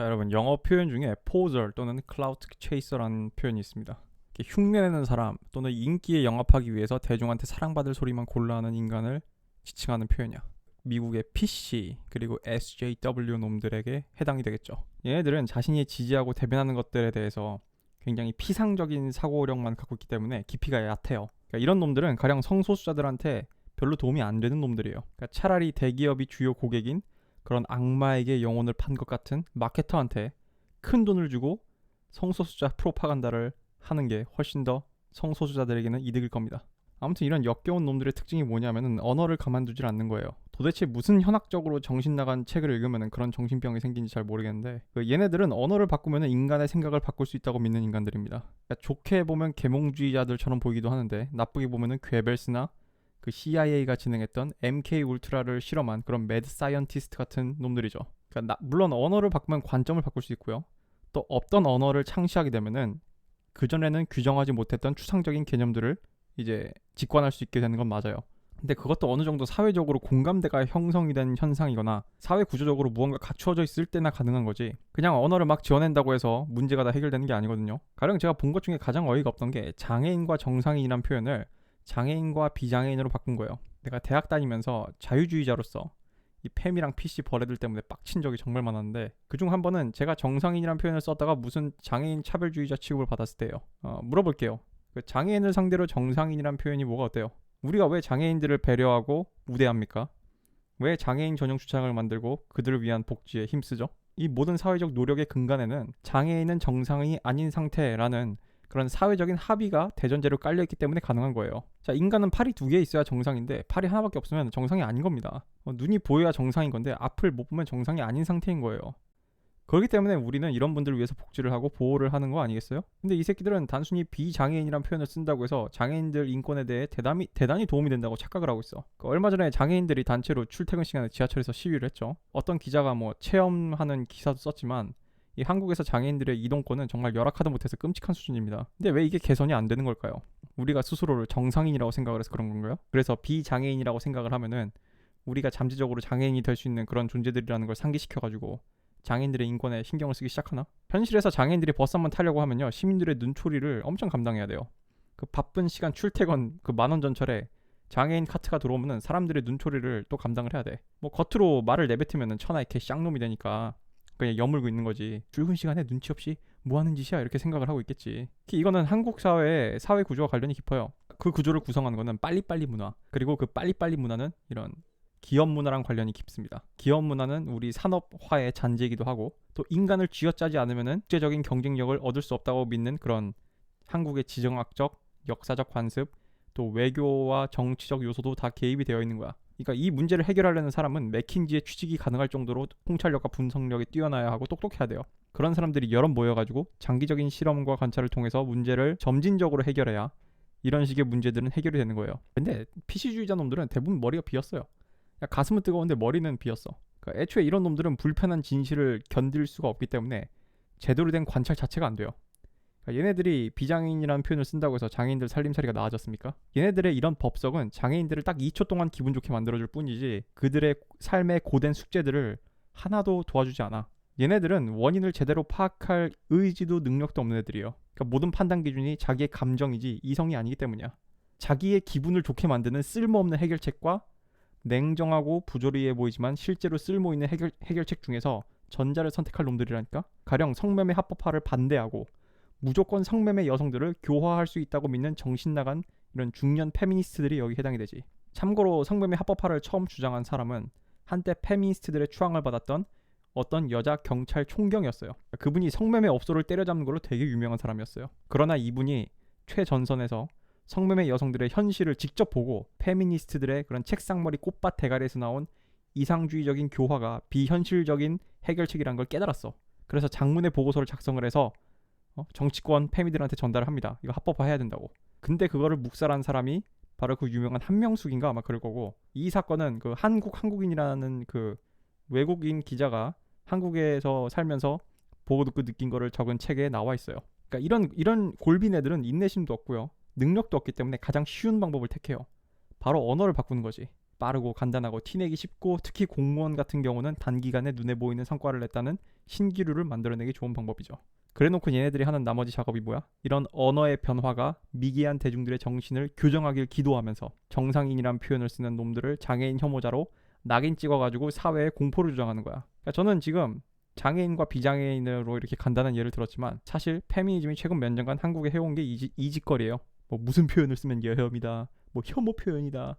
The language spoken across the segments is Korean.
자, 여러분, 영어 표현 중에 포저 또는 클라우드 체이서라는 표현이 있습니다. 흉내내는 사람 또는 인기에 영합하기 위해서 대중한테 사랑받을 소리만 골라 하는 인간을 지칭하는 표현이야. 미국의 PC 그리고 SJW 놈들에게 해당이 되겠죠. 얘네들은 자신이 지지하고 대변하는 것들에 대해서 굉장히 피상적인 사고력만 갖고 있기 때문에 깊이가 얕아요. 그러니까 이런 놈들은 가령 성소수자들한테 별로 도움이 안 되는 놈들이에요. 그러니까 차라리 대기업이 주요 고객인 그런 악마에게 영혼을 판 것 같은 마케터한테 큰 돈을 주고 성소수자 프로파간다를 하는 게 훨씬 더 성소수자들에게는 이득일 겁니다. 아무튼 이런 역겨운 놈들의 특징이 뭐냐면은 언어를 가만두질 않는 거예요. 도대체 무슨 현학적으로 정신 나간 책을 읽으면 그런 정신병이 생긴지 잘 모르겠는데 얘네들은 언어를 바꾸면 인간의 생각을 바꿀 수 있다고 믿는 인간들입니다. 그러니까 좋게 보면 계몽주의자들처럼 보이기도 하는데 나쁘게 보면 괴벨스나 그 CIA가 진행했던 MK 울트라를 실험한 그런 매드 사이언티스트 같은 놈들이죠. 그러니까 물론 언어를 바꾸면 관점을 바꿀 수 있고요. 또 없던 언어를 창시하게 되면은 그전에는 규정하지 못했던 추상적인 개념들을 이제 직관할 수 있게 되는 건 맞아요. 근데 그것도 어느 정도 사회적으로 공감대가 형성이 된 현상이거나 사회 구조적으로 무언가 갖추어져 있을 때나 가능한 거지, 그냥 언어를 막 지어낸다고 해서 문제가 다 해결되는 게 아니거든요. 가령 제가 본 것 중에 가장 어이가 없던 게 장애인과 정상인이란 표현을 장애인과 비장애인으로 바꾼 거예요. 내가 대학 다니면서 자유주의자로서 이 팸이랑 PC 벌애들 때문에 빡친 적이 정말 많았는데 그중 한 번은 제가 정상인이란 표현을 썼다가 무슨 장애인 차별주의자 취급을 받았을 때예요. 물어볼게요. 그 장애인을 상대로 정상인이란 표현이 뭐가 어때요? 우리가 왜 장애인들을 배려하고 우대합니까? 왜 장애인 전용 주차장을 만들고 그들을 위한 복지에 힘쓰죠? 이 모든 사회적 노력의 근간에는 장애인은 정상인이 아닌 상태라는 그런 사회적인 합의가 대전제로 깔려있기 때문에 가능한 거예요. 자, 인간은 팔이 2개 있어야 정상인데 팔이 하나밖에 없으면 정상이 아닌 겁니다. 눈이 보여야 정상인 건데 앞을 못 보면 정상이 아닌 상태인 거예요. 그렇기 때문에 우리는 이런 분들을 위해서 복지를 하고 보호를 하는 거 아니겠어요? 근데 이 새끼들은 단순히 비장애인이란 표현을 쓴다고 해서 장애인들 인권에 대해 대단히 도움이 된다고 착각을 하고 있어. 얼마 전에 장애인들이 단체로 출퇴근 시간에 지하철에서 시위를 했죠. 어떤 기자가 뭐 체험하는 기사도 썼지만 이 한국에서 장애인들의 이동권은 정말 열악하다 못해서 끔찍한 수준입니다. 근데 왜 이게 개선이 안 되는 걸까요? 우리가 스스로를 정상인이라고 생각을 해서 그런 건가요? 그래서 비장애인이라고 생각을 하면은 우리가 잠재적으로 장애인이 될 수 있는 그런 존재들이라는 걸 상기시켜가지고 장애인들의 인권에 신경을 쓰기 시작하나? 현실에서 장애인들이 버스 한번 타려고 하면요, 시민들의 눈초리를 엄청 감당해야 돼요. 그 바쁜 시간 출퇴근 그 만원 전철에 장애인 카트가 들어오면은 사람들의 눈초리를 또 감당을 해야 돼. 뭐 겉으로 말을 내뱉으면은 천하의 개 쌍놈이 되니까 그냥 여물고 있는 거지. 출근 시간에 눈치 없이 뭐 하는 짓이야 이렇게 생각을 하고 있겠지. 이거는 한국 사회의 사회 구조와 관련이 깊어요. 그 구조를 구성하는 거는 빨리빨리 문화, 그리고 그 빨리빨리 문화는 이런 기업 문화랑 관련이 깊습니다. 기업 문화는 우리 산업화의 잔재이기도 하고 또 인간을 쥐어짜지 않으면은 국제적인 경쟁력을 얻을 수 없다고 믿는 그런 한국의 지정학적, 역사적 관습, 또 외교와 정치적 요소도 다 개입이 되어 있는 거야. 그러니까 이 문제를 해결하려는 사람은 맥킨지에 취직이 가능할 정도로 통찰력과 분석력이 뛰어나야 하고 똑똑해야 돼요. 그런 사람들이 여럿 모여가지고 장기적인 실험과 관찰을 통해서 문제를 점진적으로 해결해야 이런 식의 문제들은 해결이 되는 거예요. 근데 PC주의자 놈들은 대부분 머리가 비었어요. 가슴은 뜨거운데 머리는 비었어. 그러니까 애초에 이런 놈들은 불편한 진실을 견딜 수가 없기 때문에 제대로 된 관찰 자체가 안 돼요. 그러니까 얘네들이 비장애인이라는 표현을 쓴다고 해서 장애인들 살림살이가 나아졌습니까? 얘네들의 이런 법석은 장애인들을 딱 2초 동안 기분 좋게 만들어줄 뿐이지 그들의 삶의 고된 숙제들을 하나도 도와주지 않아. 얘네들은 원인을 제대로 파악할 의지도 능력도 없는 애들이에요. 그러니까 모든 판단 기준이 자기의 감정이지 이성이 아니기 때문이야. 자기의 기분을 좋게 만드는 쓸모없는 해결책과 냉정하고 부조리해 보이지만 실제로 쓸모있는 해결책 중에서 전자를 선택할 놈들이라니까. 가령 성매매 합법화를 반대하고 무조건 성매매 여성들을 교화할 수 있다고 믿는 정신나간 이런 중년 페미니스트들이 여기 해당이 되지. 참고로 성매매 합법화를 처음 주장한 사람은 한때 페미니스트들의 추앙을 받았던 어떤 여자 경찰 총경이었어요. 그분이 성매매 업소를 때려잡는 걸로 되게 유명한 사람이었어요. 그러나 이분이 최전선에서 성매매 여성들의 현실을 직접 보고 페미니스트들의 그런 책상머리 꽃밭 대가리에서 나온 이상주의적인 교화가 비현실적인 해결책이란 걸 깨달았어. 그래서 장문의 보고서를 작성을 해서 정치권 페미들한테 전달을 합니다. 이거 합법화해야 된다고. 근데 그거를 묵살한 사람이 바로 그 유명한 한명숙인가 아마 그럴 거고, 이 사건은 그 한국인이라는 그 외국인 기자가 한국에서 살면서 보고 듣고 느낀 거를 적은 책에 나와 있어요. 그러니까 이런 골빈 애들은 인내심도 없고요, 능력도 없기 때문에 가장 쉬운 방법을 택해요. 바로 언어를 바꾸는 거지. 빠르고 간단하고 티내기 쉽고 특히 공무원 같은 경우는 단기간에 눈에 보이는 성과를 냈다는 신기루를 만들어내기 좋은 방법이죠. 그래놓고 얘네들이 하는 나머지 작업이 뭐야? 이런 언어의 변화가 미개한 대중들의 정신을 교정하길 기도하면서 정상인이란 표현을 쓰는 놈들을 장애인 혐오자로 낙인 찍어가지고 사회에 공포를 조장하는 거야. 그러니까 저는 지금 장애인과 비장애인으로 이렇게 간단한 예를 들었지만 사실 페미니즘이 최근 몇 년간 한국에 해온 게 이 짓거리예요. 뭐 무슨 표현을 쓰면 여혐이다, 뭐 혐오 표현이다,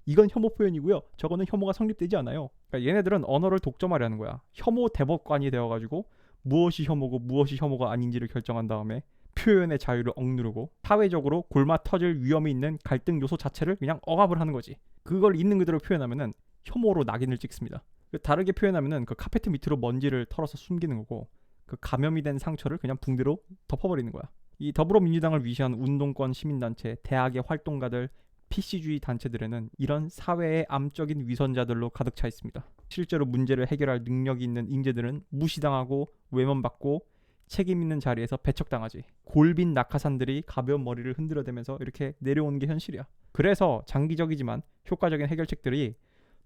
이건 혐오 표현이고요, 저거는 혐오가 성립되지 않아요. 그러니까 얘네들은 언어를 독점하려는 거야. 혐오 대법관이 되어가지고 무엇이 혐오고 무엇이 혐오가 아닌지를 결정한 다음에 표현의 자유를 억누르고 사회적으로 골마 터질 위험이 있는 갈등 요소 자체를 그냥 억압을 하는 거지. 그걸 있는 그대로 표현하면은 혐오로 낙인을 찍습니다. 다르게 표현하면은 그 카페트 밑으로 먼지를 털어서 숨기는 거고, 그 감염이 된 상처를 그냥 붕대로 덮어버리는 거야. 이 더불어민주당을 위시한 운동권 시민단체, 대학의 활동가들, PC주의 단체들에는 이런 사회의 암적인 위선자들로 가득 차 있습니다. 실제로 문제를 해결할 능력이 있는 인재들은 무시당하고 외면받고 책임 있는 자리에서 배척당하지. 골빈 낙하산들이 가벼운 머리를 흔들어대면서 이렇게 내려오는 게 현실이야. 그래서 장기적이지만 효과적인 해결책들이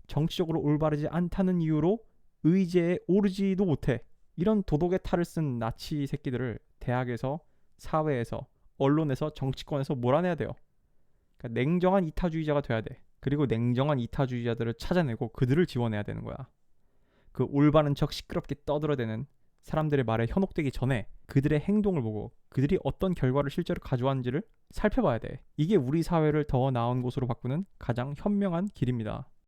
정치적으로 올바르지 않다는 이유로 의제에 오르지도 못해. 이런 도덕의 탈을 쓴 나치 새끼들을 대학에서, 사회에서, 언론에서, 정치권에서 몰아내야 돼요. 그러니까 냉정한 이타주의자가 돼야 돼. 그리고 냉정한 이타주의자들을 찾아내고 그들을 지원해야 되는 거야. 그 올바른 척 시끄럽게 떠들어대는 사람들의 말에 현혹되기 전에 그들의 행동을 보고 그들이 어떤 결과를 실제로 가져왔는지를 살펴봐야 돼. 이게 우리 사회를 더 나은 곳으로 바꾸는 가장 현명한 길입니다.